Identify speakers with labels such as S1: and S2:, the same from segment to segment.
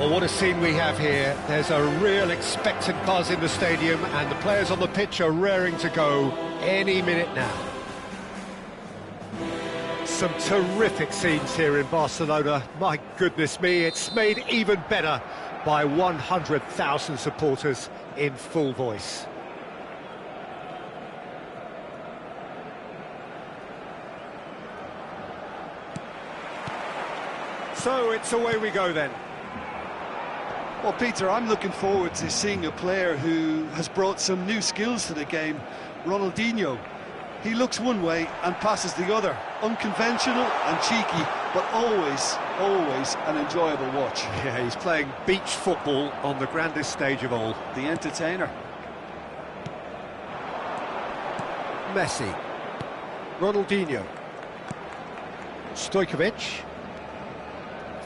S1: Well, what a scene we have here. There's a real expectant buzz in the stadium, and the players on the pitch are raring to go any minute now. Some terrific scenes here in Barcelona. My goodness me, it's made even better by 100,000 supporters in full voice. So it's away we go then.
S2: Well, Peter, I'm looking forward to seeing a player who has brought some new skills to the game, Ronaldinho. He looks one way and passes the other. Unconventional and cheeky, but always an enjoyable watch.
S1: Yeah, he's playing beach football on the grandest stage of all.
S2: The entertainer.
S1: Messi. Ronaldinho. Stojkovic.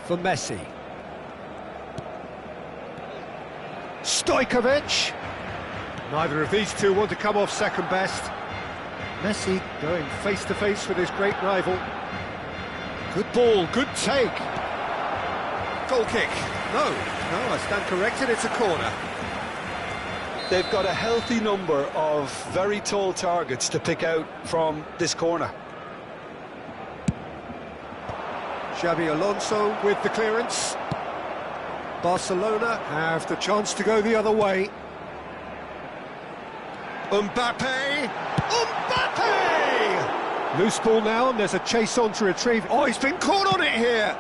S1: For Messi. Stojkovic! Neither of these two want to come off second best. Messi going face-to-face with his great rival. Good ball, good take. Goal kick. No, I stand corrected, it's a corner.
S2: They've got a healthy number of very tall targets to pick out from this corner.
S1: Xabi Alonso with the clearance. Barcelona have the chance to go the other way. Mbappe! Loose ball now, and there's a chase on to retrieve. Oh, he's been caught on it here!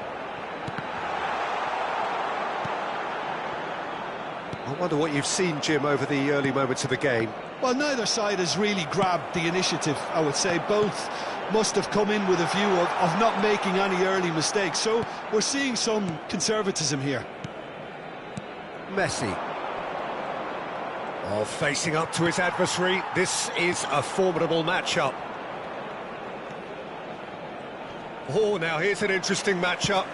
S1: I wonder what you've seen, Jim, over the early moments of the game.
S2: Well, neither side has really grabbed the initiative, I would say. Both must have come in with a view of not making any early mistakes. So we're seeing some conservatism here.
S1: Messi. Oh, facing up to his adversary. This is a formidable matchup. Oh, now here's an interesting matchup.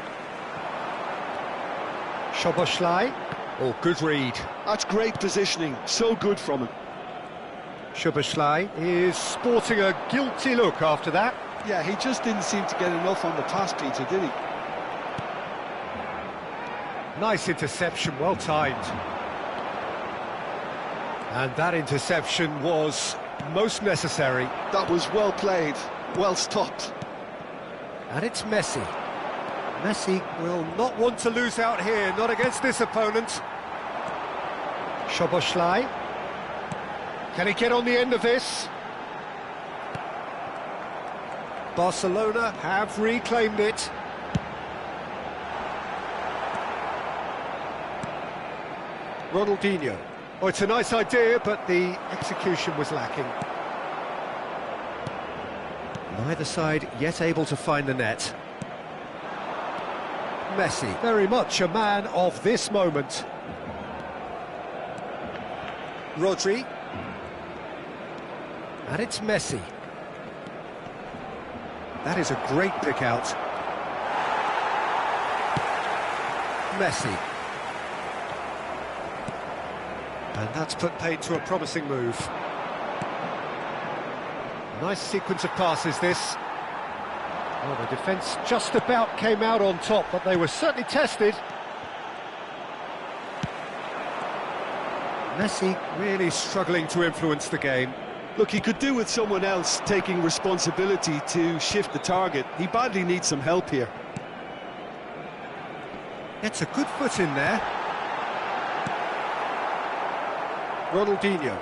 S1: Szoboszlai. Oh, good read.
S2: That's great positioning. So good from him.
S1: Szoboszlai is sporting a guilty look after that.
S2: Yeah, he just didn't seem to get enough on the pass, Peter, did he?
S1: Nice interception, well timed. And that interception was most necessary.
S2: That was well played, well stopped.
S1: And it's Messi. Messi will not want to lose out here, not against this opponent. Szoboszlai. Can he get on the end of this? Barcelona have reclaimed it. Ronaldinho. Oh, it's a nice idea, but the execution was lacking. Neither side yet able to find the net. Messi, very much a man of this moment. Rodri. And it's Messi. That is a great pick out. Messi. And that's put paid to a promising move. Nice sequence of passes, this. Well, the defence just about came out on top, but they were certainly tested. Messi really struggling to influence the game.
S2: Look, he could do with someone else taking responsibility to shift the target. He badly needs some help here.
S1: Gets a good foot in there. Ronaldinho.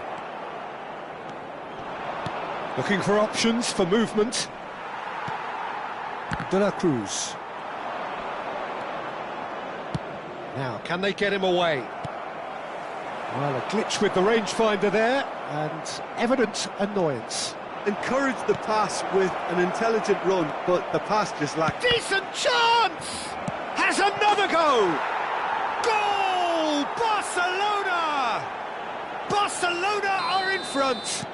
S1: Looking for options for movement. De la Cruz. Now, can they get him away? Well, a glitch with the rangefinder there, and evident annoyance.
S2: Encouraged the pass with an intelligent run, but the pass just lacked.
S1: Decent chance! Has another go! Goal! Barcelona! Barcelona are in front.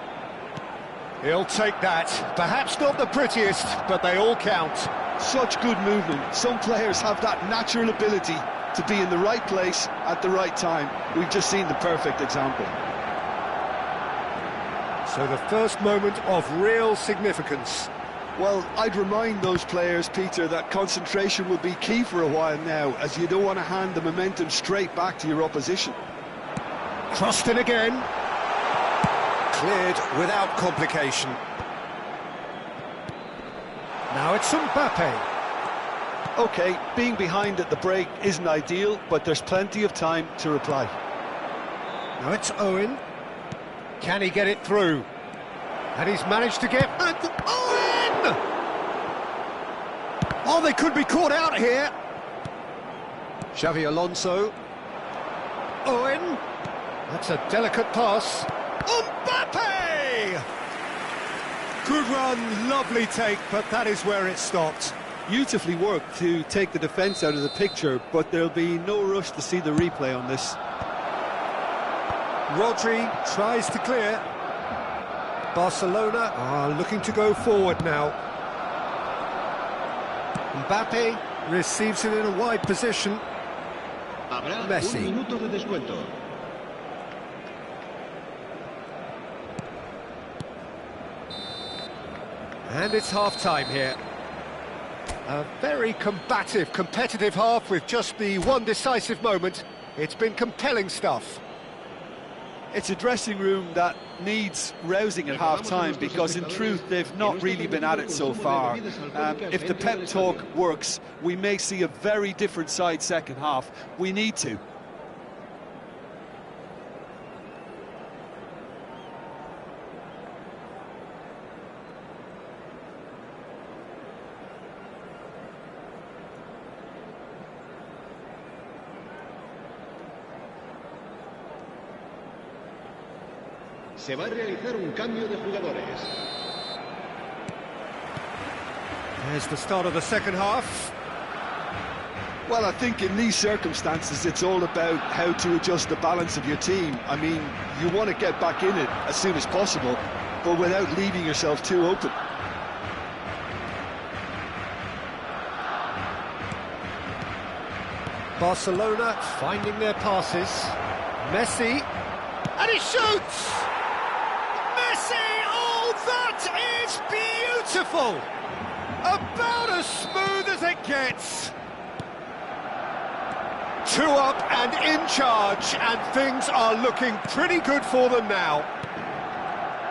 S1: He'll take that. Perhaps not the prettiest, but they all count.
S2: Such good movement. Some players have that natural ability to be in the right place at the right time. We've just seen the perfect example.
S1: So the first moment of real significance.
S2: Well, I'd remind those players, Peter, that concentration will be key for a while now, as you don't want to hand the momentum straight back to your opposition.
S1: Crossed in again. Cleared without complication. Now it's Mbappe.
S2: OK, being behind at the break isn't ideal, but there's plenty of time to reply.
S1: Now it's Owen. Can he get it through? And he's managed to get... Owen! Oh, they could be caught out here. Xavi Alonso. Owen. That's a delicate pass. Mbappe! Good run, lovely take, but that is where it stopped.
S2: Beautifully worked to take the defence out of the picture, but there'll be no rush to see the replay on this.
S1: Rodri tries to clear. Barcelona are looking to go forward now. Mbappe receives it in a wide position. Messi. And it's half-time here. A very combative, competitive half with just the one decisive moment. It's been compelling stuff.
S2: It's a dressing room that needs rousing at half-time, because in truth they've not really been at it so far. If the pep talk works, we may see a very different side second half. We need to.
S3: Se va a realizar un cambio de jugadores.
S1: There's the start of the second half.
S2: Well, I think in these circumstances it's all about how to adjust the balance of your team. I mean, you want to get back in it as soon as possible, but without leaving yourself too open.
S1: Barcelona finding their passes. Messi, and he shoots! Oh, that is beautiful! About as smooth as it gets. 2 up and in charge, and things are looking pretty good for them now.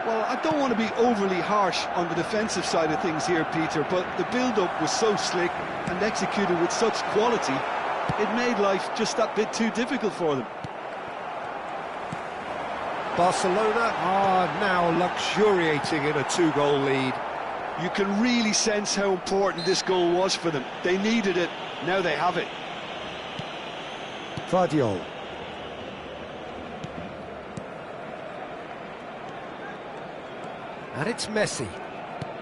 S2: Well, I don't want to be overly harsh on the defensive side of things here, Peter, but the build-up was so slick and executed with such quality, it made life just that bit too difficult for them.
S1: Barcelona are now luxuriating in a 2-goal lead.
S2: You can really sense how important this goal was for them. They needed it, now they have it.
S1: Vardiol. And it's Messi.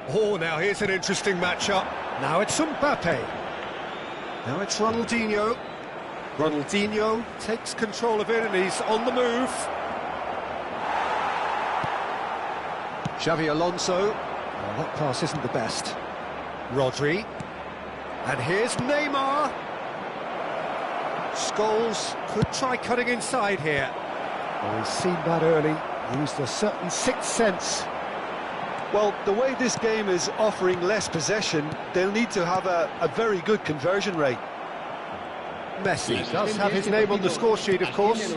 S1: Oh, now here's an interesting matchup. Now it's Mbappe. Now it's Ronaldinho. Ronaldinho takes control of it and he's on the move. Xavi Alonso. Well, that pass isn't the best. Rodri. And here's Neymar. Scholes could try cutting inside here. Well, he's seen that early. Used a certain sixth sense.
S2: Well, the way this game is offering less possession, they'll need to have a very good conversion rate.
S1: Messi does have his name on the score sheet, of course.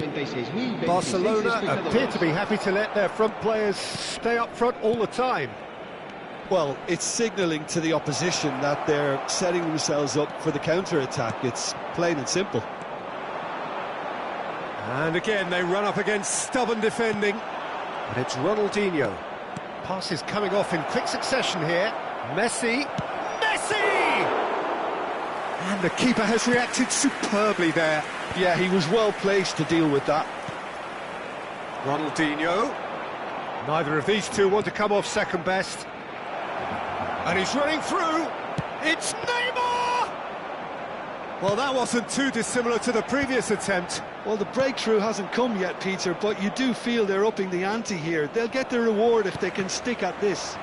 S1: Barcelona appear to be happy to let their front players stay up front all the time.
S2: Well, it's signalling to the opposition that they're setting themselves up for the counter-attack. It's plain and simple.
S1: And again, they run up against stubborn defending. And it's Ronaldinho. Passes coming off in quick succession here. Messi. And the keeper has reacted superbly there.
S2: Yeah, he was well placed to deal with that.
S1: Ronaldinho. Neither of these two want to come off second best. And he's running through. It's Neymar! Well, that wasn't too dissimilar to the previous attempt.
S2: Well, the breakthrough hasn't come yet, Peter, but you do feel they're upping the ante here. They'll get their reward if they can stick at this.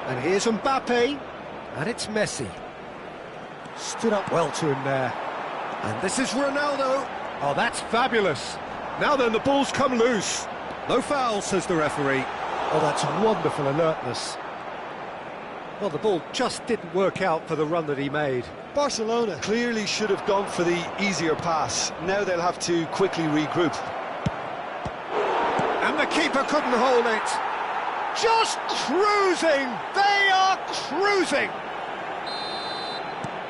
S1: And here's Mbappe. And it's Messi. Stood up well to him there. And this is Ronaldo. Oh, that's fabulous. Now then, the ball's come loose. No foul, says the referee. Oh, that's wonderful alertness. Well, the ball just didn't work out for the run that he made.
S2: Barcelona clearly should have gone for the easier pass. Now they'll have to quickly regroup.
S1: And the keeper couldn't hold it. Just cruising! They are cruising!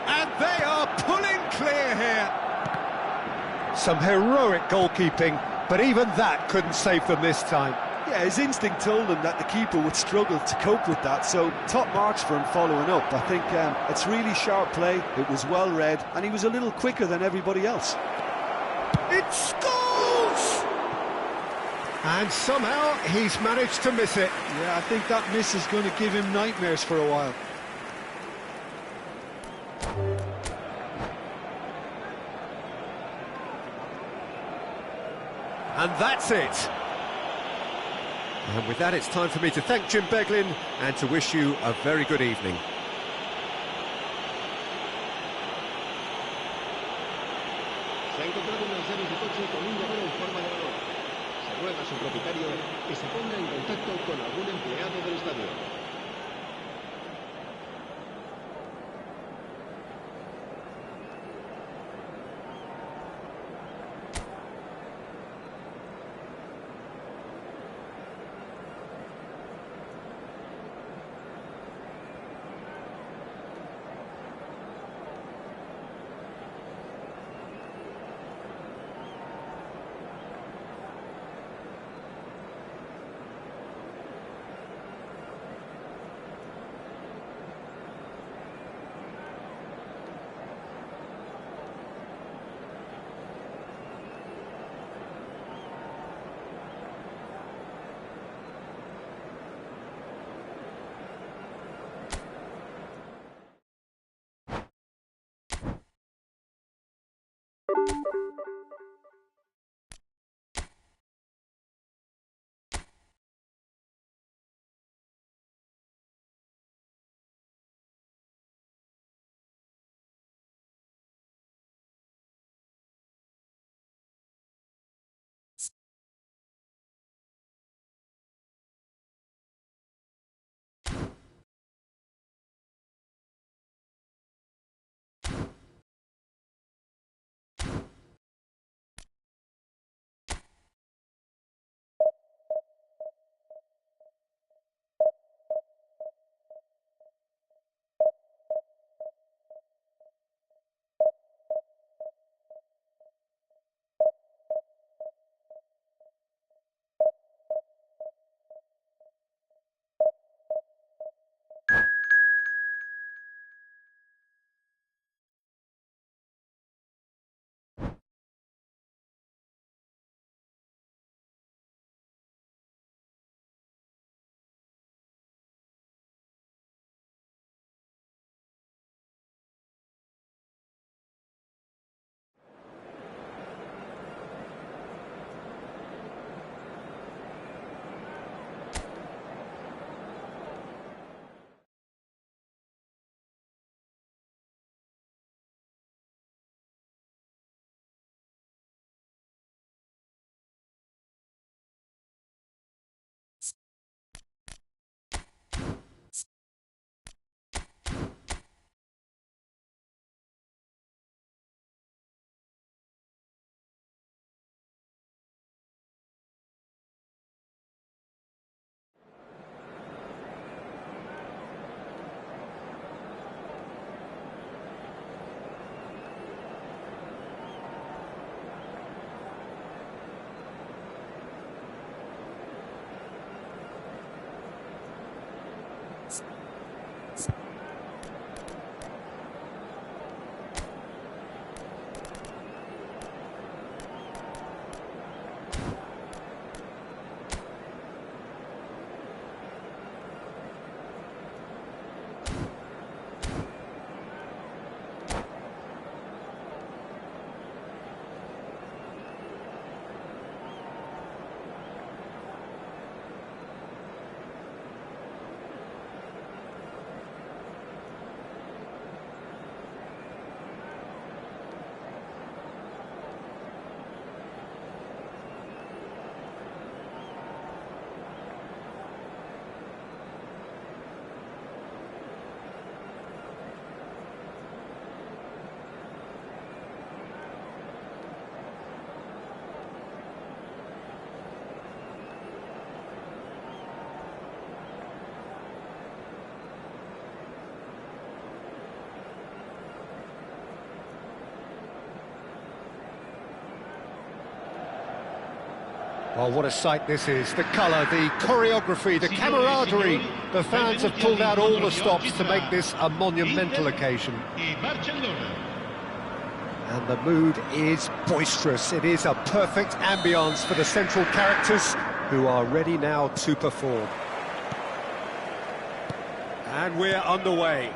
S1: And they are pulling clear here. Some heroic goalkeeping, but even that couldn't save them this time.
S2: Yeah, his instinct told him that the keeper would struggle to cope with that, so top marks for him following up. I think it's really sharp play, it was well read, and he was a little quicker than everybody else.
S1: It scores! And somehow he's managed to miss it.
S2: Yeah, I think that miss is going to give him nightmares for a while.
S1: And that's it. And with that, it's time for me to thank Jim Beglin and to wish you a very good evening.
S3: Se ha encontrado unas llaves de coche con un llavero en forma de balón. Se ruega a su propietario que se ponga en contacto con algún empleado del estadio.
S1: Well, what a sight this is. The colour, the choreography, the camaraderie. The fans have pulled out all the stops to make this a monumental occasion. And the mood is boisterous. It is a perfect ambience for the central characters who are ready now to perform. And we're underway.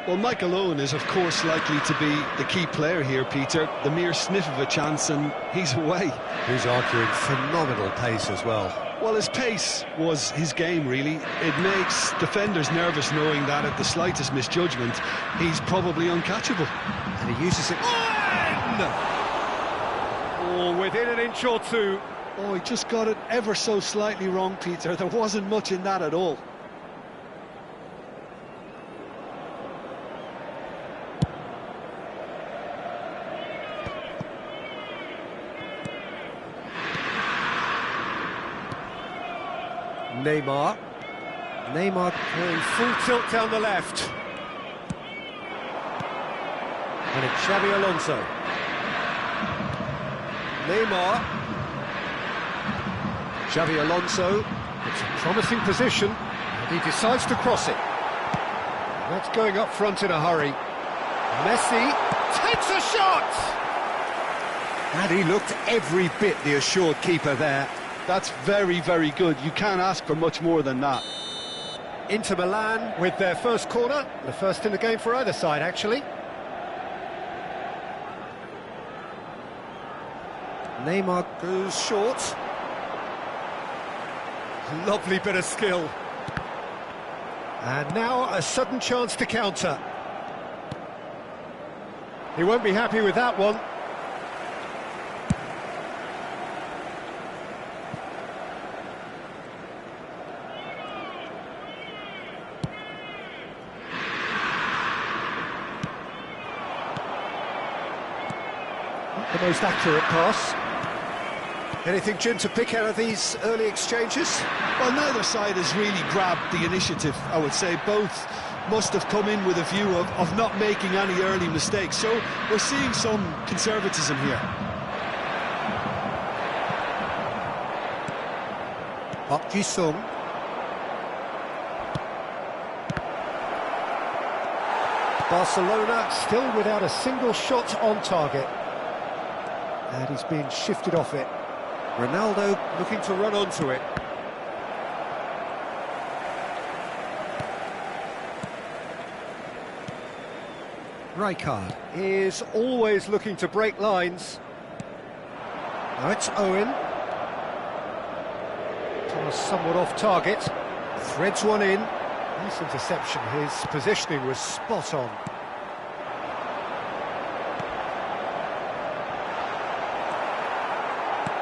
S2: Well, Michael Owen is, of course, likely to be the key player here, Peter. The mere sniff of a chance and he's away.
S1: He's arguing phenomenal pace as well.
S2: Well, his pace was his game, really. It makes defenders nervous knowing that at the slightest misjudgment, he's probably uncatchable.
S1: And he uses it... Oh, within an inch or two.
S2: Oh, he just got it ever so slightly wrong, Peter. There wasn't much in that at all.
S1: Neymar going full tilt down the left. And it's Xabi Alonso. Neymar. Xabi Alonso. It's a promising position. And he decides to cross it. That's going up front in a hurry. Messi takes a shot! And he looked every bit the assured keeper there.
S2: That's very, very good. You can't ask for much more than that.
S1: Inter Milan with their first corner. The first in the game for either side, actually. Neymar goes short. Lovely bit of skill. And now a sudden chance to counter. He won't be happy with that one. The most accurate pass. Anything, Jim, to pick out of these early exchanges?
S2: Well, neither side has really grabbed the initiative, I would say. Both must have come in with a view of not making any early mistakes. So we're seeing some conservatism here.
S1: Park Ji-sung. Barcelona still without a single shot on target. And he's being shifted off it. Ronaldo looking to run onto it. Rijkaard is always looking to break lines. Now it's Owen. Pass somewhat off target. Threads one in. Nice interception. His positioning was spot on.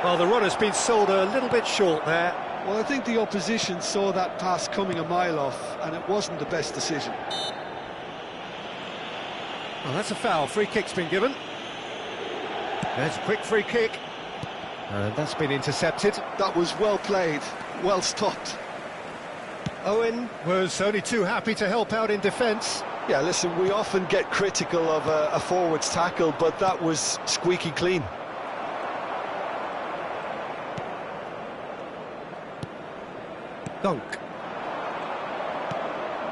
S1: Well, the run has been sold a little bit short there.
S2: Well, I think the opposition saw that pass coming a mile off, and it wasn't the best decision.
S1: Well, that's a foul. Free kick's been given. There's a quick free kick. And that's been intercepted.
S2: That was well played, well stopped.
S1: Owen was only too happy to help out in defence.
S2: Yeah, listen, we often get critical of a forward's tackle, but that was squeaky clean.
S1: Dunk.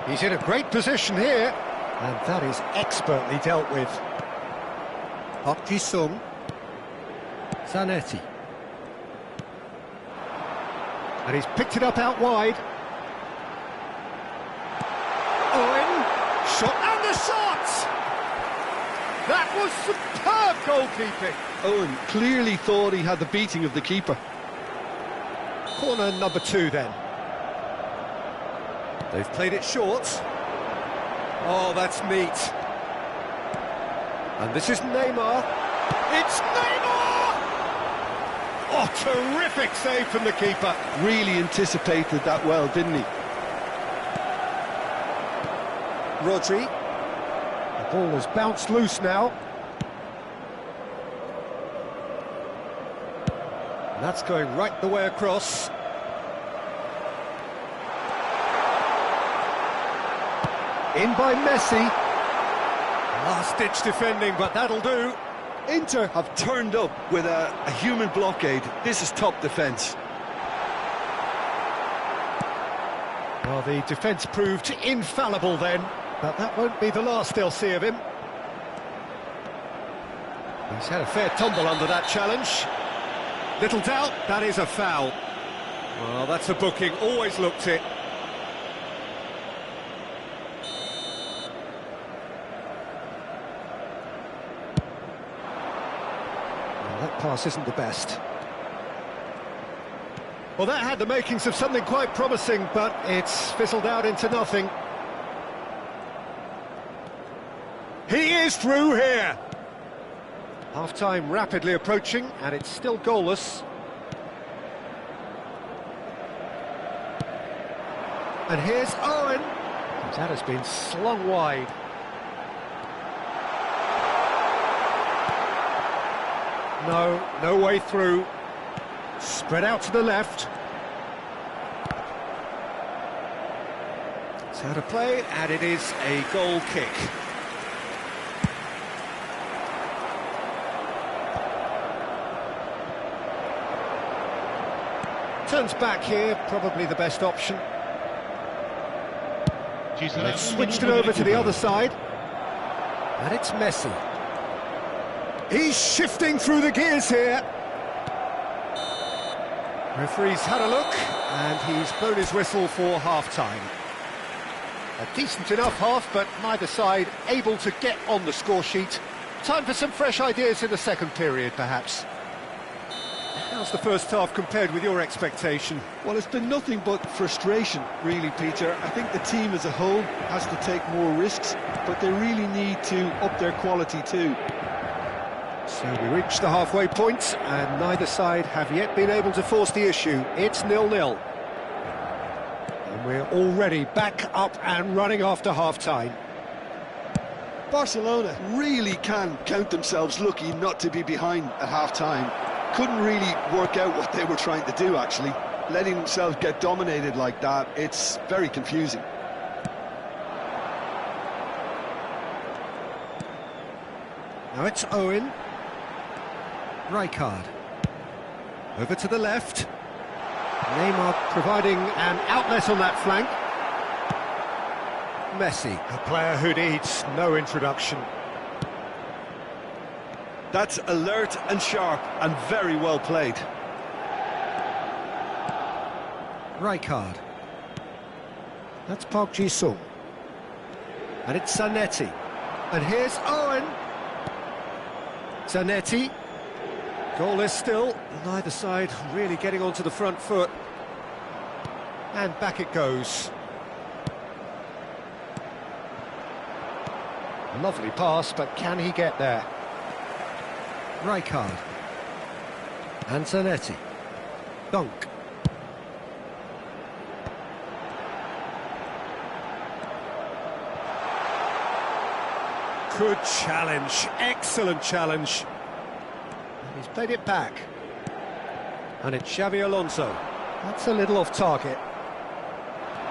S1: He's in a great position here, and that is expertly dealt with. Park Ji-sung. Zanetti. And he's picked it up out wide. Owen, shot, and the shot! That was superb goalkeeping.
S2: Owen clearly thought he had the beating of the keeper.
S1: Corner number 2 then. They've played it short. Oh, that's neat. And this is Neymar. It's Neymar! Oh, terrific save from the keeper.
S2: Really anticipated that well, didn't he?
S1: Rodri. The ball has bounced loose now. And that's going right the way across. In by Messi. Last-ditch defending, but that'll do.
S2: Inter have turned up with a human blockade. This is top defence.
S1: Well, the defence proved infallible then, but that won't be the last they'll see of him. He's had a fair tumble under that challenge. Little doubt, that is a foul. Well, that's a booking, always looked it. Well, that pass isn't the best. Well, that had the makings of something quite promising, but it's fizzled out into nothing. He is through here! Half-time rapidly approaching, and it's still goalless. And here's Owen. That has been slung wide. No way through. Spread out to the left. It's out of play, and it is a goal kick. Turns back here, probably the best option. They've switched it over to the other side. And it's Messi. He's shifting through the gears here. Referee's had a look, and he's blown his whistle for half-time. A decent enough half, but neither side able to get on the score sheet. Time for some fresh ideas in the second period, perhaps. How's the first half compared with your expectation?
S2: Well, it's been nothing but frustration, really, Peter. I think the team as a whole has to take more risks, but they really need to up their quality too.
S1: So we reach the halfway point, and neither side have yet been able to force the issue. It's 0-0. And we're already back up and running after half-time.
S2: Barcelona really can count themselves lucky not to be behind at half-time. Couldn't really work out what they were trying to do, actually. Letting themselves get dominated like that, it's very confusing.
S1: Now it's Owen. Rijkaard. Over to the left. Neymar providing an outlet on that flank. Messi, a player who needs no introduction.
S2: That's alert and sharp and very well played.
S1: Rijkaard. That's Park Ji-sung. And it's Zanetti. And here's Owen. Zanetti. Goalless still. Neither side really getting onto the front foot. And back it goes. Lovely pass, but can he get there? Rijkaard. And Zanetti. Dunk. Good challenge, excellent challenge. And he's played it back. And it's Xabi Alonso. That's a little off target.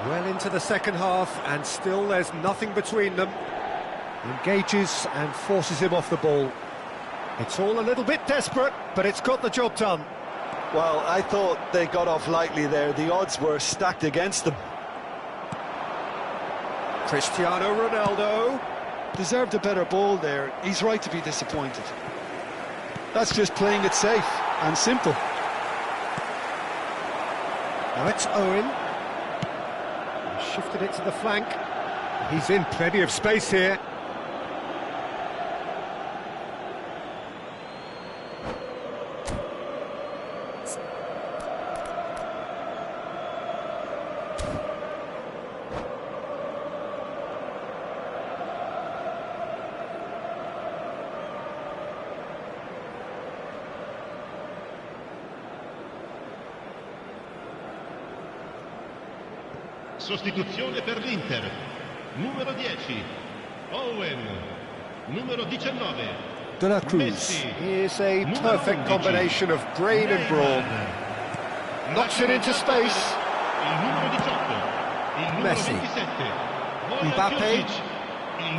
S1: Well into the second half, and still there's nothing between them. Engages and forces him off the ball. It's all a little bit desperate, but it's got the job done.
S2: Well, I thought they got off lightly there. The odds were stacked against them.
S1: Cristiano Ronaldo.
S2: Deserved a better ball there. He's right to be disappointed. That's just playing it safe and simple.
S1: Now it's Owen. Shifted it to the flank. He's in plenty of space here.
S3: Sostituzione per l'Inter. Numero 10, Owen. Numero 19,
S1: De La Cruz is a perfect combination of brain and brawn. Knocks it into space.
S3: Il numero 18, il numero
S1: Messi.
S3: 27,
S1: Mbappe.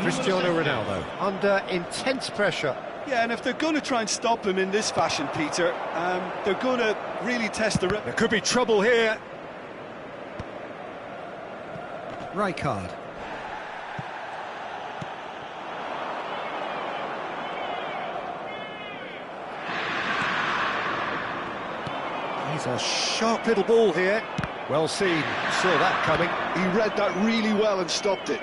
S1: Cristiano Ronaldo under intense pressure.
S2: Yeah, and if they're going to try and stop him in this fashion, Peter, they're going to really test the...
S1: There could be trouble here. Rijkaard. He's a sharp little ball here. Well seen, saw that coming.
S2: He read that really well and stopped it.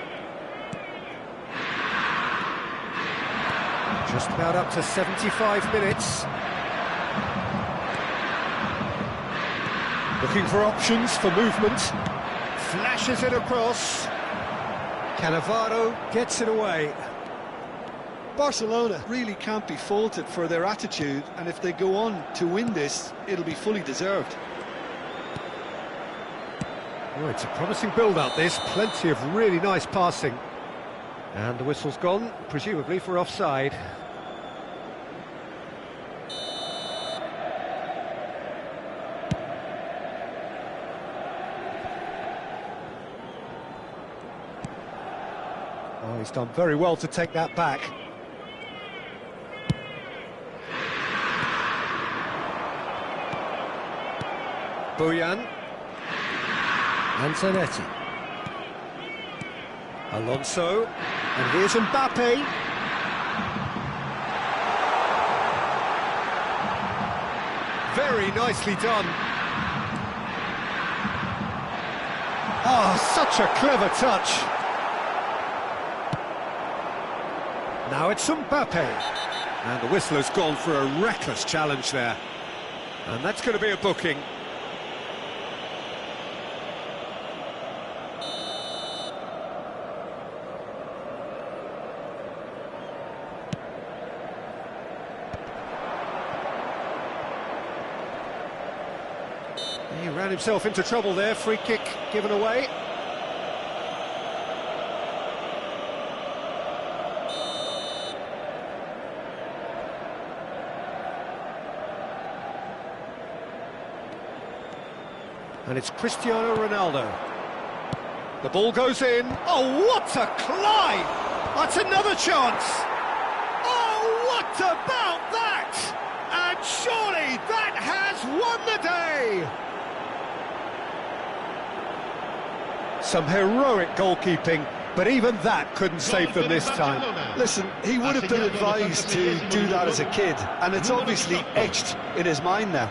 S1: Just about up to 75 minutes. Looking for options for movement. Flashes it across. Cannavaro gets it away.
S2: Barcelona really can't be faulted for their attitude, and if they go on to win this, it'll be fully deserved.
S1: Oh, it's a promising build-up, this. Plenty of really nice passing. And the whistle's gone, presumably for offside. Oh, he's done very well to take that back. Bojan. Antonetti. Alonso. And here's Mbappe. Very nicely done. Oh, such a clever touch. Now it's Mbappe. And the whistle has gone for a reckless challenge there. And that's going to be a booking. He ran himself into trouble there, free kick given away. And it's Cristiano Ronaldo. The ball goes in. Oh, what a climb! That's another chance. Oh, what about that? And surely that has won the day! Some heroic goalkeeping, but even that couldn't save them this time.
S2: Listen, he would have been advised to do that as a kid, and it's obviously etched in his mind now.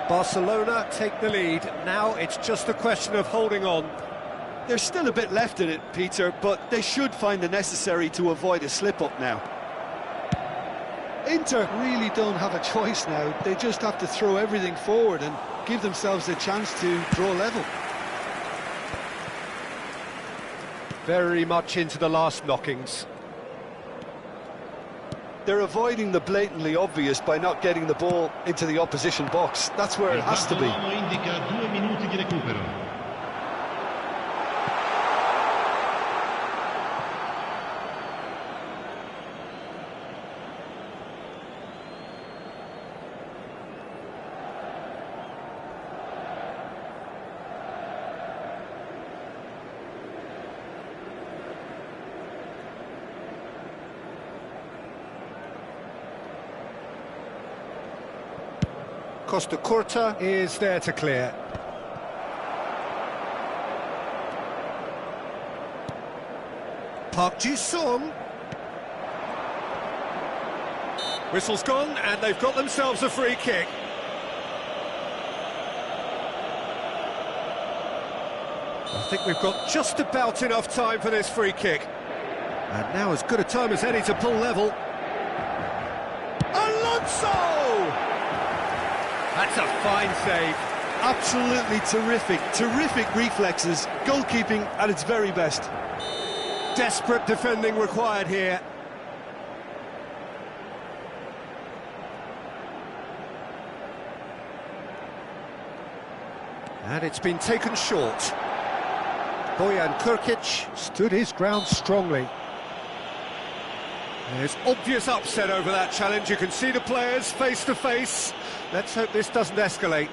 S1: Barcelona take the lead. Now it's just a question of holding on.
S2: There's still a bit left in it, Peter, but they should find the necessary to avoid a slip-up now. Inter really don't have a choice now. They just have to throw everything forward and give themselves a chance to draw level.
S1: Very much into the last knockings.
S2: They're avoiding the blatantly obvious by not getting the ball into the opposition box. That's where it has to be.
S1: Costa Curta is there to clear. Park Ji-sung. Whistle's gone, and they've got themselves a free kick. I think we've got just about enough time for this free kick. And now as good a time as any to pull level. Alonso! That's a fine save.
S2: Absolutely terrific reflexes, goalkeeping at its very best.
S1: Desperate defending required here. And it's been taken short. Bojan Krkić stood his ground strongly. There's obvious upset over that challenge. You can see the players face to face. Let's hope this doesn't escalate.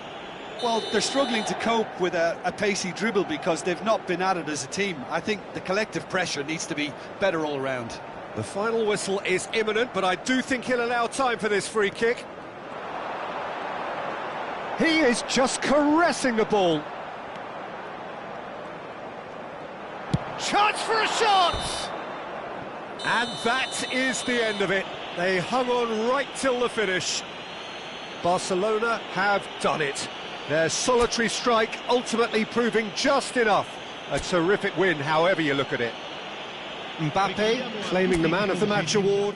S2: Well, they're struggling to cope with a pacey dribble because they've not been at it as a team. I think the collective pressure needs to be better all round.
S1: The final whistle is imminent, but I do think he'll allow time for this free kick. He is just caressing the ball. Chance for a shot! And that is the end of it. They hung on right till the finish. Barcelona have done it. Their solitary strike ultimately proving just enough. A terrific win, however you look at it. Mbappe claiming the Man of the Match award.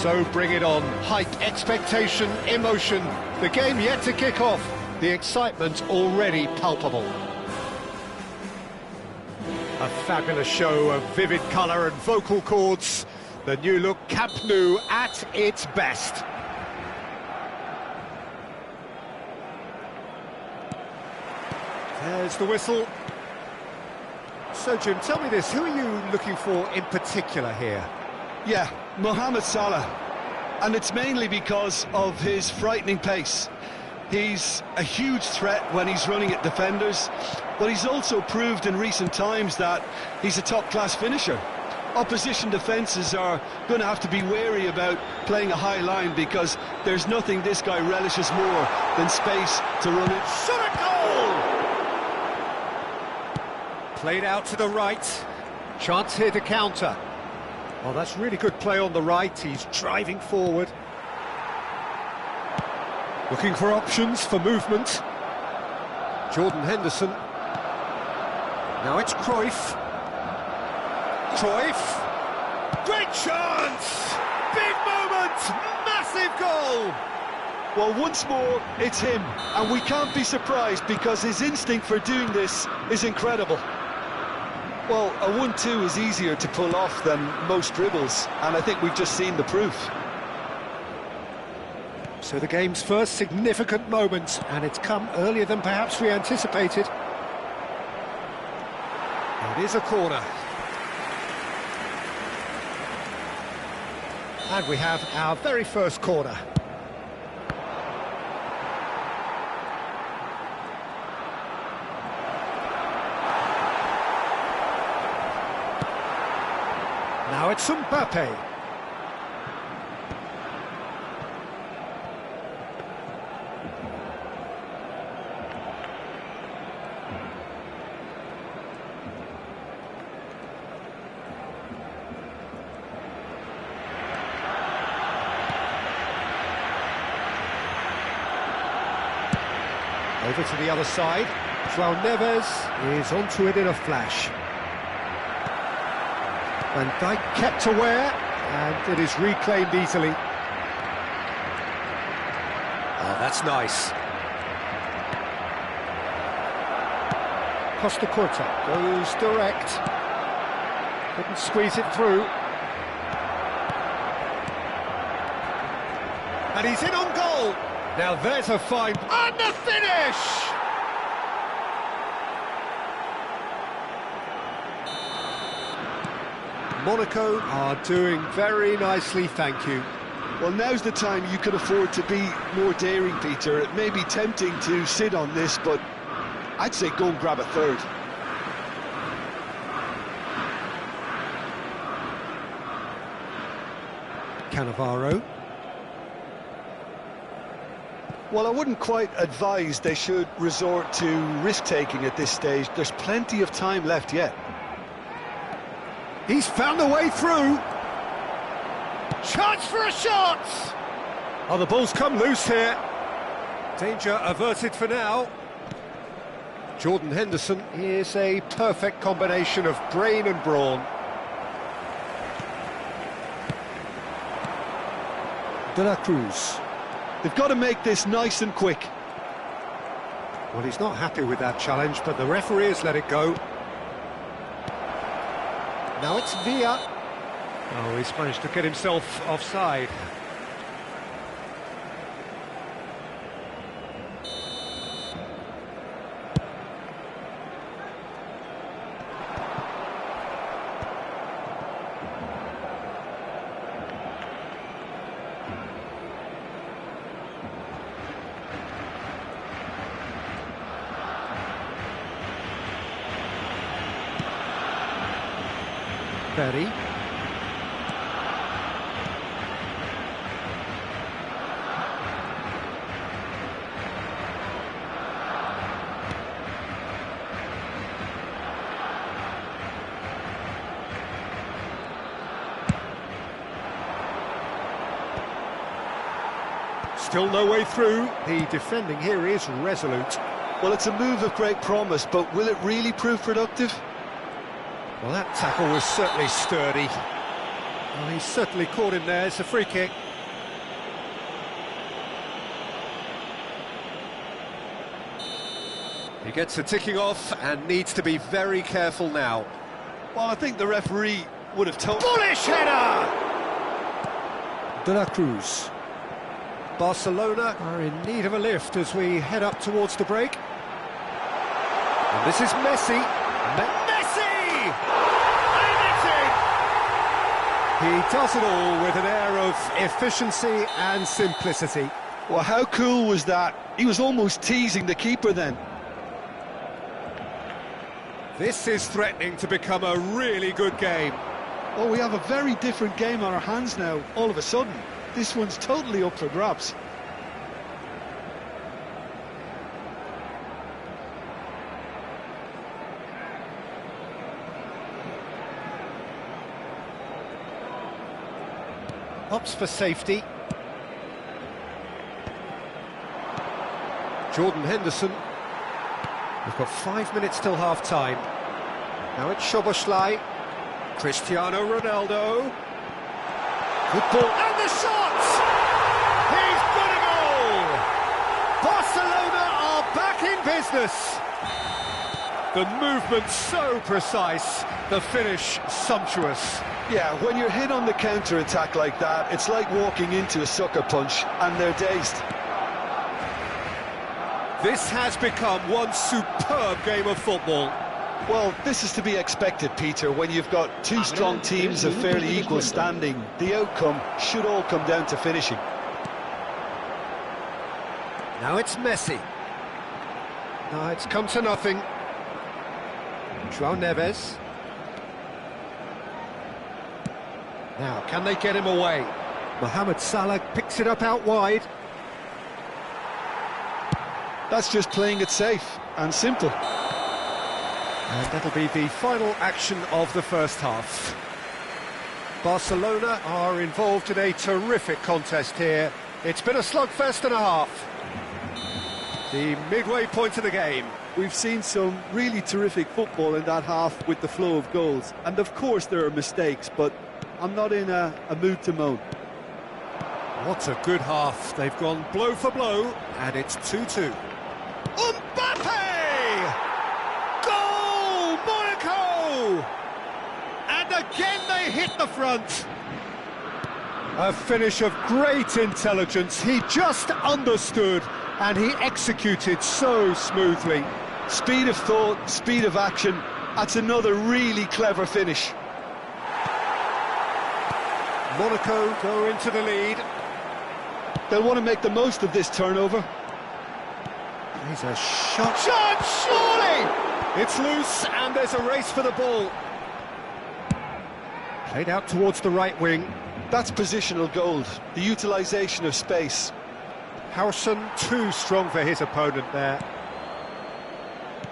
S1: So bring it on. Hype, expectation, emotion. The game yet to kick off. The excitement already palpable. A fabulous show of vivid colour and vocal cords. The new look Camp Nou at its best. There's the whistle. So, Jim, tell me this, who are you looking for in particular here?
S2: Yeah, Mohamed Salah. And it's mainly because of his frightening pace. He's a huge threat when he's running at defenders, but he's also proved in recent times that he's a top-class finisher. Opposition defences are going to have to be wary about playing a high line because there's nothing this guy relishes more than space to run it.
S1: Shot a goal! Played out to the right. Chance here to counter. Well, that's really good play on the right. He's driving forward. Looking for options for movement. Jordan Henderson. Now it's Cruyff. Cruyff. Great chance! Big moment! Massive goal!
S2: Well, once more, it's him. And we can't be surprised because his instinct for doing this is incredible. Well, a 1-2 is easier to pull off than most dribbles, and I think we've just seen the proof.
S1: So the game's first significant moment, and it's come earlier than perhaps we anticipated. It is a corner. And we have our very first corner. Now it's Mbappe. Over to the other side. João Neves is onto it in a flash. Van Dijk kept aware, and it is reclaimed easily. Oh, that's nice. Costa Curta goes direct. Couldn't squeeze it through. And he's in on goal. Now there's a fine... And the finish! Monaco are doing very nicely, thank you.
S2: Well, now's the time you can afford to be more daring, Peter. It may be tempting to sit on this, but I'd say go and grab a third.
S1: Cannavaro.
S2: Well, I wouldn't quite advise they should resort to risk-taking at this stage. There's plenty of time left yet.
S1: He's found a way through. Chance for a shot! Oh, the ball's come loose here. Danger averted for now. Jordan Henderson is a perfect combination of brain and brawn. De la Cruz.
S2: They've got to make this nice and quick.
S1: Well, he's not happy with that challenge, but the referee has let it go. Now it's Villa. Oh, he's managed to get himself offside. Perry. Still no way through. The defending here is resolute.
S2: Well, it's a move of great promise, but will it really prove productive?
S1: Well, that tackle was certainly sturdy. Oh, he's certainly caught him there. It's a free kick. He gets a ticking off and needs to be very careful now.
S2: Well, I think the referee would have told...
S1: Bullish header! De la Cruz. Barcelona are in need of a lift as we head up towards the break. And this is Messi. Messi! And it's in! He does it all with an air of efficiency and simplicity.
S2: Well, how cool was that? He was almost teasing the keeper then.
S1: This is threatening to become a really good game.
S2: Oh, we have a very different game on our hands now, all of a sudden. This one's totally up for grabs.
S1: Opts for safety. Jordan Henderson. We've got 5 minutes till half-time. Now it's Szoboszlai. Cristiano Ronaldo. Good ball. And the shot! He's got a goal! Barcelona are back in business. The movement so precise, the finish sumptuous.
S2: Yeah, when you're hit on the counter-attack like that, it's like walking into a sucker punch, and they're dazed.
S1: This has become one superb game of football.
S2: Well, this is to be expected, Peter, when you've got two strong teams of fairly equal standing. The outcome should all come down to finishing.
S1: Now it's Messi. No, it's come to nothing. João Neves. Now, can they get him away? Mohamed Salah picks it up out wide.
S2: That's just playing it safe and simple.
S1: And that'll be the final action of the first half. Barcelona are involved in a terrific contest here. It's been a slugfest and a half. The midway point of the game.
S2: We've seen some really terrific football in that half with the flow of goals. And of course there are mistakes, but I'm not in a mood to moan.
S1: What a good half. They've gone blow for blow, and it's 2-2. Mbappe! Goal! Monaco! And again they hit the front. A finish of great intelligence. He just understood, and he executed so smoothly.
S2: Speed of thought, speed of action. That's another really clever finish.
S1: Monaco go into the lead.
S2: They'll want to make the most of this turnover.
S1: Here's a shot. Shot, surely! It's loose, and there's a race for the ball. Played out towards the right wing.
S2: That's positional gold, the utilisation of space.
S1: Howson too strong for his opponent there.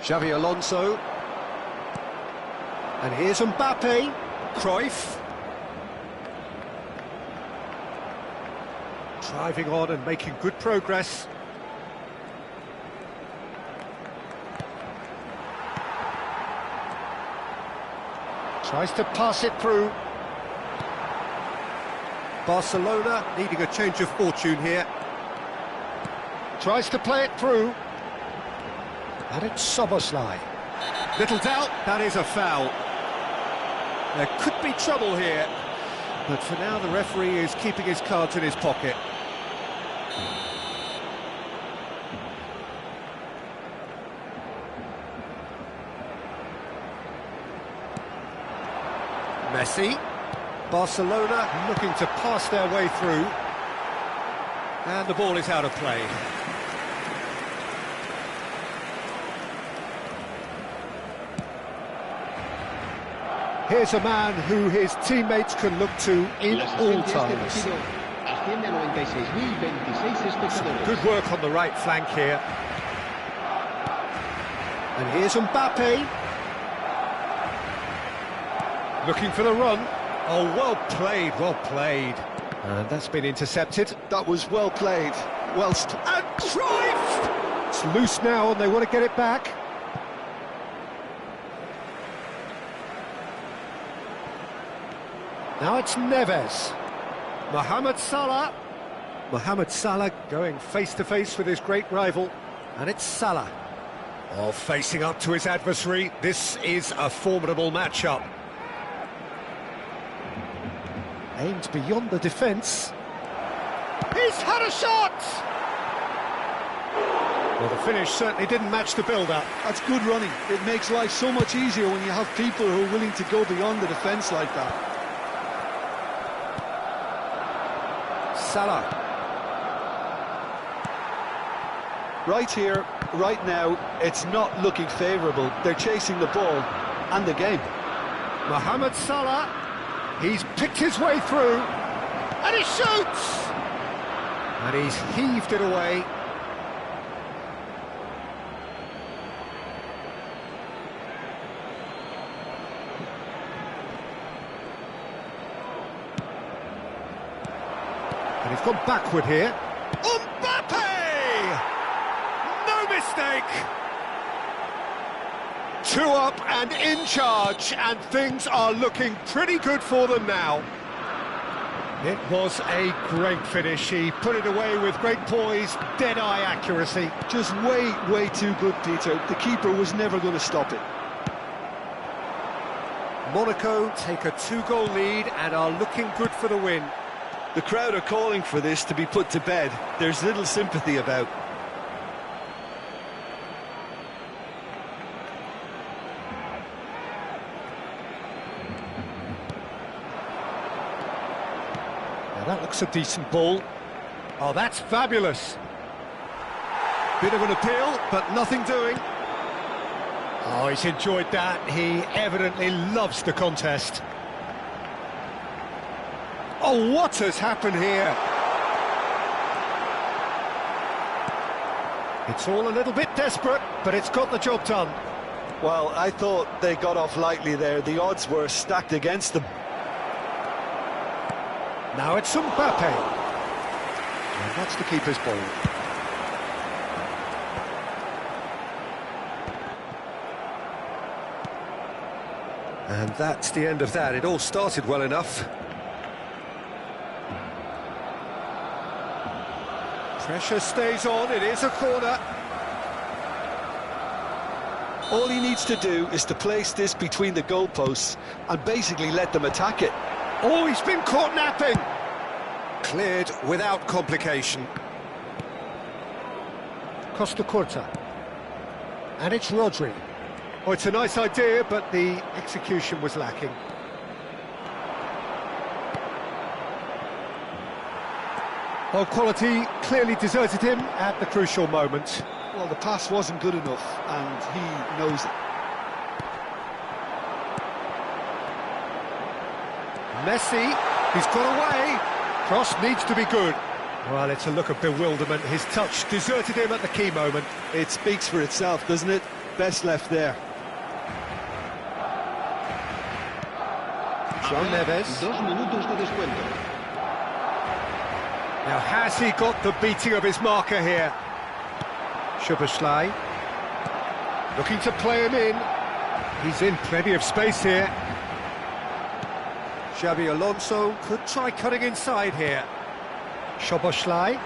S1: Xavi Alonso. And here's Mbappe. Cruyff. Driving on and making good progress. Tries to pass it through. Barcelona needing a change of fortune here. Tries to play it through. And it's Szoboszlai. Little doubt, that is a foul. There could be trouble here. But for now, the referee is keeping his cards in his pocket. Messi. Barcelona looking to pass their way through. And the ball is out of play. Here's a man who his teammates can look to in all times. Some good work on the right flank here. And here's Mbappe. Looking for the run. Oh, well played, well played. And that's been intercepted.
S2: That was well played.
S1: And Cruyff! It's loose now and they want to get it back. Now it's Neves. Mohamed Salah. Mohamed Salah going face-to-face with his great rival. And it's Salah. Oh, facing up to his adversary. This is a formidable matchup. Aimed beyond the defence. He's had a shot! Well, the finish certainly didn't match the build-up.
S2: That's good running. It makes life so much easier when you have people who are willing to go beyond the defence like that.
S1: Salah.
S2: Right here, right now, it's not looking favourable. They're chasing the ball and the game.
S1: Mohamed Salah. He's picked his way through. And he shoots! And he's heaved it away. And he's gone backward here. Mbappe! No mistake! 2 up and in charge, and things are looking pretty good for them now. It was a great finish. He put it away with great poise, dead-eye accuracy.
S2: Just way too good, Peter. The keeper was never going to stop it.
S1: Monaco take a 2-goal lead and are looking good for the win.
S2: The crowd are calling for this to be put to bed. There's little sympathy about.
S1: Now that looks a decent ball. Oh, that's fabulous. Bit of an appeal, but nothing doing. Oh, he's enjoyed that. He evidently loves the contest. Oh, what has happened here? It's all a little bit desperate, but it's got the job done.
S2: Well, I thought they got off lightly there. The odds were stacked against them.
S1: Now it's Mbappe. And that's the keeper's ball. And that's the end of that. It all started well enough. Pressure stays on, it is a corner.
S2: All he needs to do is to place this between the goalposts and basically let them attack it.
S1: Oh, he's been caught napping. Cleared without complication. Costa Curta. And it's Rodri. Oh, it's a nice idea, but the execution was lacking. Oh, quality clearly deserted him at the crucial moment.
S2: Well, the pass wasn't good enough, and he knows it.
S1: Messi, he's got away. Cross needs to be good. Well, it's a look of bewilderment. His touch deserted him at the key moment.
S2: It speaks for itself, doesn't it? Best left there.
S1: João Neves.
S3: 2 minutos de descuento.
S1: Now, has he got the beating of his marker here? Szoboszlai. Looking to play him in. He's in plenty of space here. Xabi Alonso could try cutting inside here. Szoboszlai.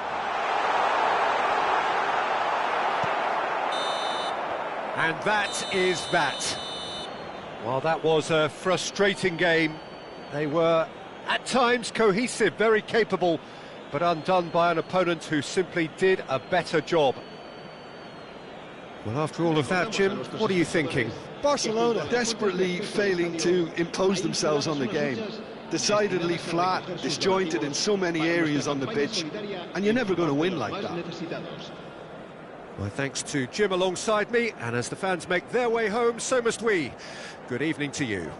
S1: And that is that. Well, that was a frustrating game. They were, at times, cohesive, very capable, but undone by an opponent who simply did a better job. Well, after all of that, Jim, what are you thinking?
S2: Barcelona desperately failing to impose themselves on the game. Decidedly flat, disjointed in so many areas on the pitch, and you're never going to win like that.
S1: Well, thanks to Jim alongside me, and as the fans make their way home, so must we. Good evening to you.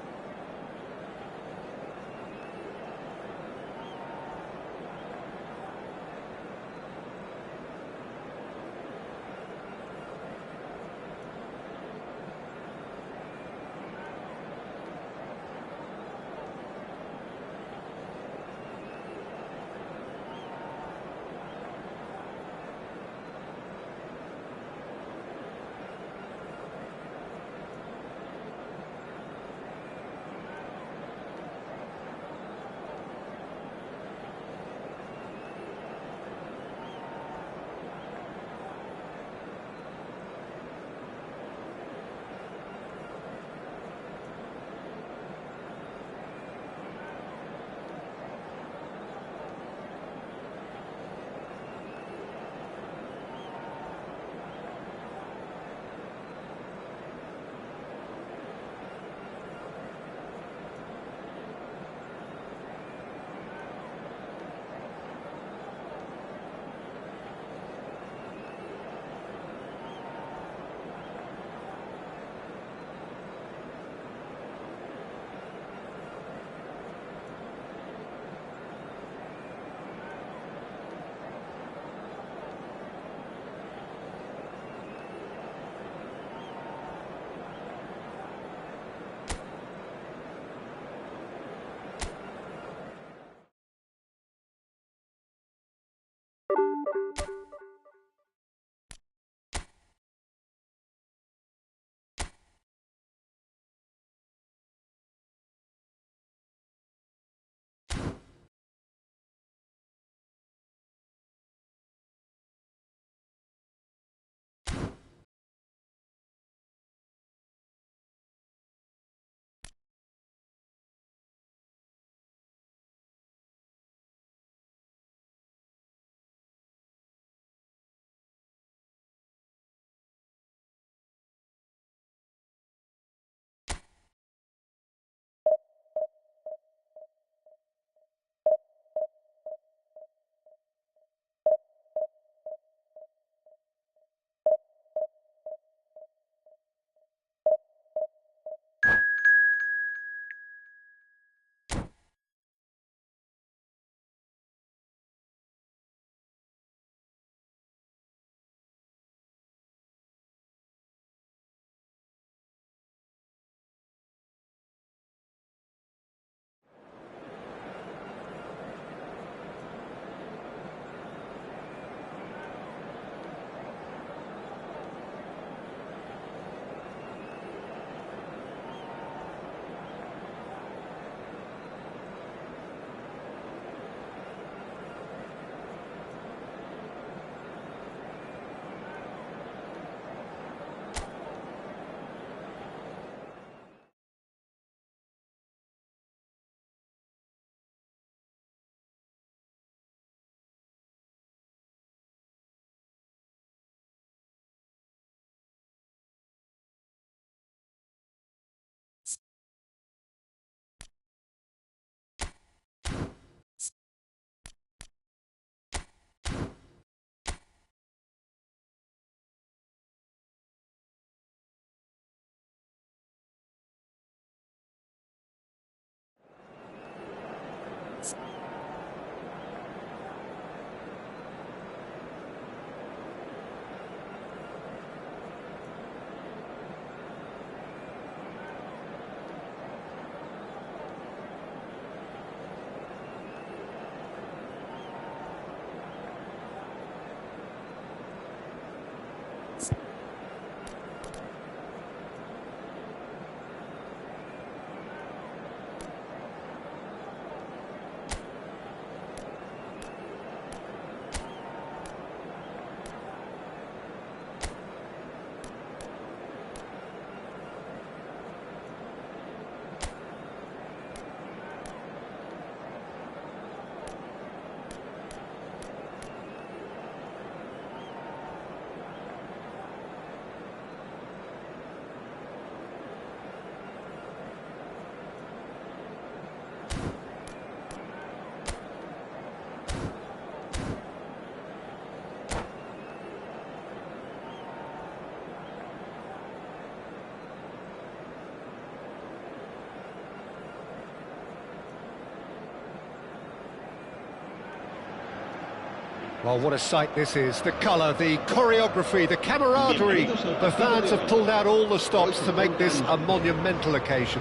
S1: Well, what a sight this is. The colour, the choreography, the camaraderie. The fans have pulled out all the stops to make this a monumental occasion.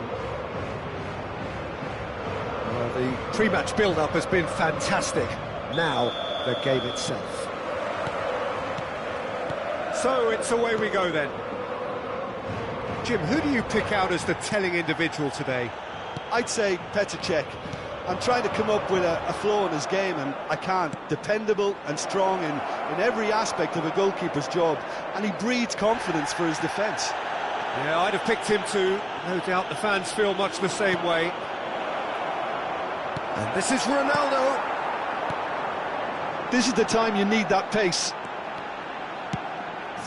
S1: Well, the pre-match build-up has been fantastic. Now, the game itself. So, it's away we go then. Jim, who do you pick out as the telling individual today?
S2: I'd say Petr Cech. I'm trying to come up with a flaw in his game, and I can't. Dependable and strong in every aspect of a goalkeeper's job, and he breeds confidence for his defence.
S1: Yeah, I'd have picked him too. No doubt the fans feel much the same way. And this is Ronaldo.
S2: This is the time you need that pace.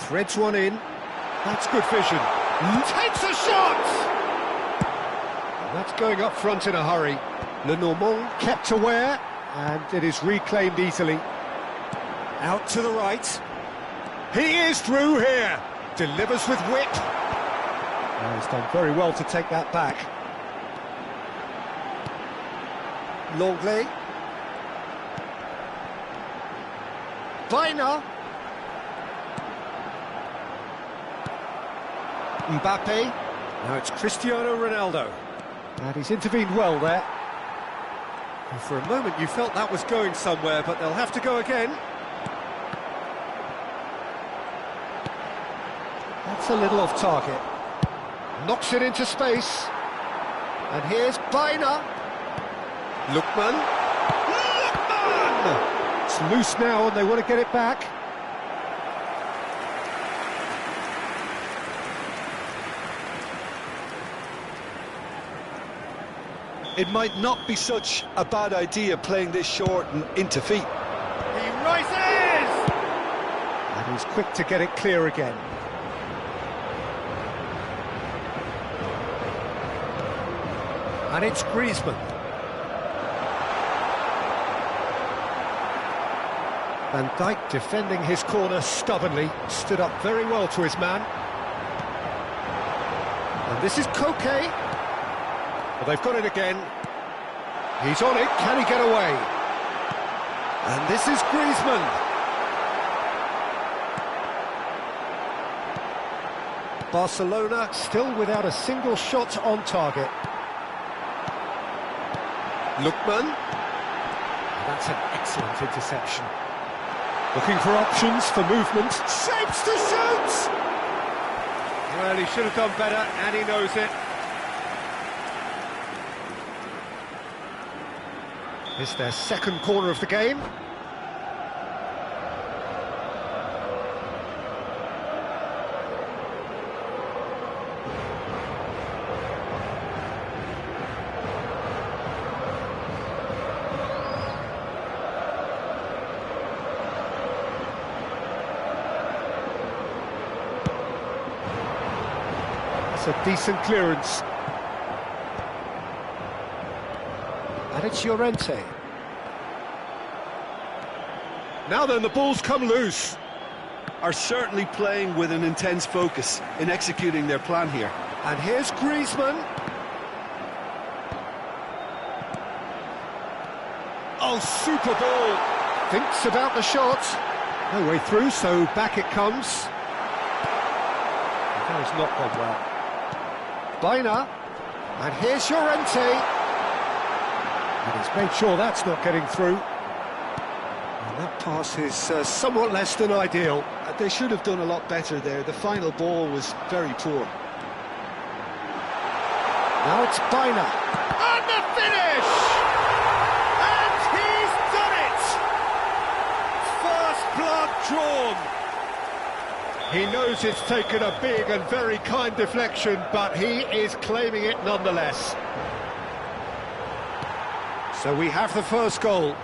S1: Threads one in. That's good vision. Takes a shot! And that's going up front in a hurry. Le Normand kept aware, and it is reclaimed easily. Out to the right. He is through here. Delivers with wit. Oh, he's done very well to take that back. Longley. Baina. Mbappe. Now it's Cristiano Ronaldo. And he's intervened well there. And for a moment you felt that was going somewhere, but they'll have to go again. That's a little off target. Knocks it into space. And here's Baina. Lookman. Lookman! It's loose now and they want to get it back.
S2: It might not be such a bad idea playing this short and into feet.
S1: He rises! And he's quick to get it clear again. And it's Griezmann. Van Dijk defending his corner stubbornly, stood up very well to his man. And this is Koke. Well, they've got it again. He's on it, can he get away? And this is Griezmann. Barcelona still without a single shot on target. Lookman. That's an excellent interception. Looking for options for movement. Shapes to shoot! Well, he should have done better, and he knows it. It's their second corner of the game. That's a decent clearance. And it's Llorente. Now then, the ball's come loose.
S2: Are certainly playing with an intense focus in executing their plan here.
S1: And here's Griezmann. Oh, super ball. Thinks about the shot. No way through, so back it comes. That has not gone well. Baina. And here's Llorente. And he's made sure that's not getting through. And that pass is somewhat less than ideal.
S2: They should have done a lot better there. The final ball was very poor.
S1: Now it's Baina. And the finish! And he's done it! First blood drawn. He knows it's taken a big and very kind deflection, but he is claiming it nonetheless. So we have the first goal.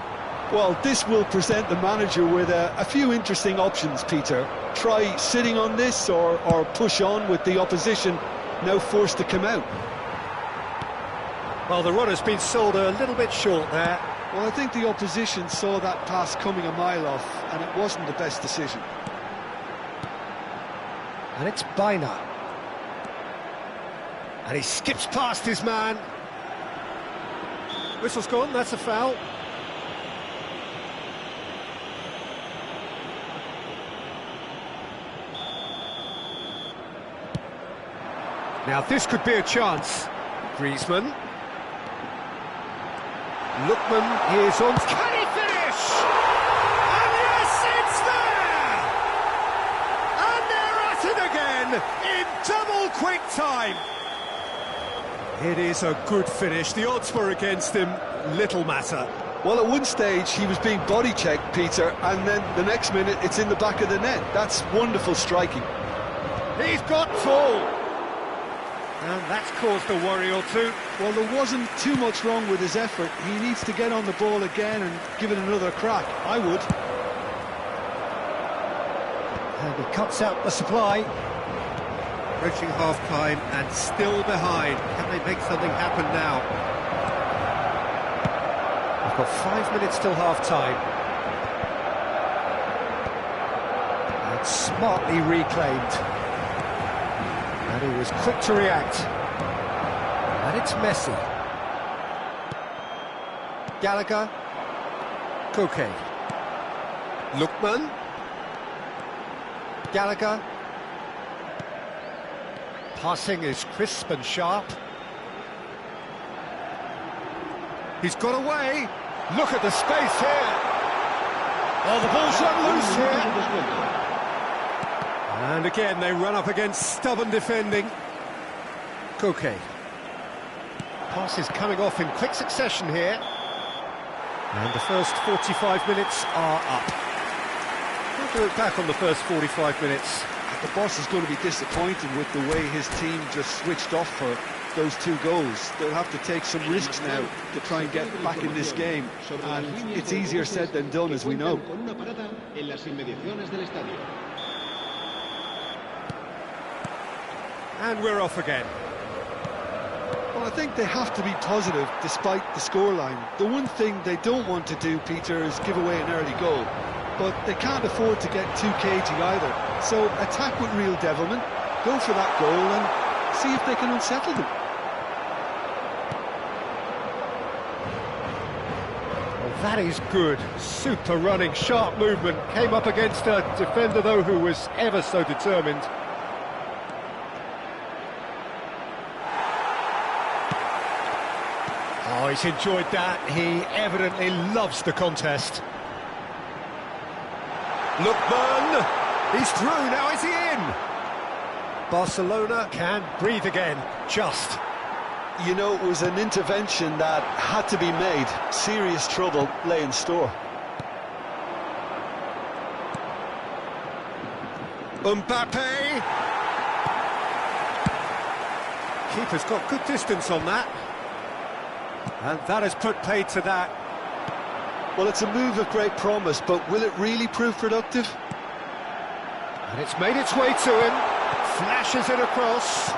S2: Well, this will present the manager with a few interesting options, Peter. Try sitting on this or push on with the opposition, now forced to come out.
S1: Well, the run has been sold a little bit short there.
S2: Well, I think the opposition saw that pass coming a mile off, and it wasn't the best decision.
S1: And it's Baina. And he skips past his man. Whistle's gone, that's a foul. Now this could be a chance. Griezmann. Lookman is on. Can he finish? And yes, it's there! And they're at it again in double quick time. It is a good finish. The odds were against him. Little matter.
S2: Well, at one stage he was being body checked, Peter, and then the next minute it's in the back of the net. That's wonderful striking.
S1: He's got full. And that's caused a worry or two.
S2: Well, there wasn't too much wrong with his effort. He needs to get on the ball again and give it another crack. I would.
S1: And he cuts out the supply. Approaching half-time and still behind. Can they make something happen now? We've got 5 minutes till half-time. And smartly reclaimed. And he was quick to react. And it's Messi. Gallagher. Koke. Lookman. Gallagher. Passing is crisp and sharp. He's got away. Look at the space here. Oh, the ball's run loose here. And again, they run up against stubborn defending. Koke. Passes coming off in quick succession here. And the first 45 minutes are up. We'll look back on the first 45 minutes.
S2: The boss is going to be disappointed with the way his team just switched off for those 2 goals. They'll have to take some risks now to try and get back in this game, and it's easier said than done, as we know.
S1: And we're off again.
S2: Well, I think they have to be positive despite the scoreline. The one thing they don't want to do, Peter, is give away an early goal. But they can't afford to get too cagey either. So attack with real devilment, go for that goal and see if they can unsettle them.
S1: Well, that is good. Super running, sharp movement. Came up against a defender, though, who was ever so determined. Oh, he's enjoyed that. He evidently loves the contest. Lookman, he's through, now is he in? Barcelona can breathe again, just.
S2: You know, it was an intervention that had to be made. Serious trouble lay in store.
S1: Mbappe. Keeper's got good distance on that. And that has put paid to that.
S2: Well, it's a move of great promise, but will it really prove productive?
S1: And it's made its way to him. Flashes it across.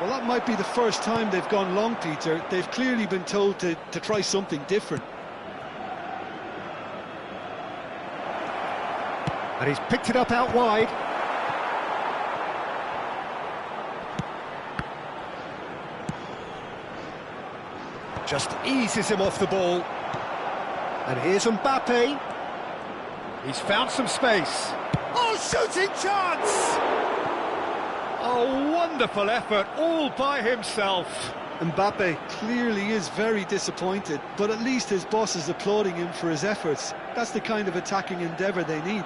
S2: Well, that might be the first time they've gone long, Peter. They've clearly been told to try something different.
S1: And he's picked it up out wide. Just eases him off the ball. And here's Mbappe. He's found some space. Oh, shooting chance! Oh, wonderful effort, all by himself.
S2: Mbappe clearly is very disappointed, but at least his boss is applauding him for his efforts. That's the kind of attacking endeavour they need.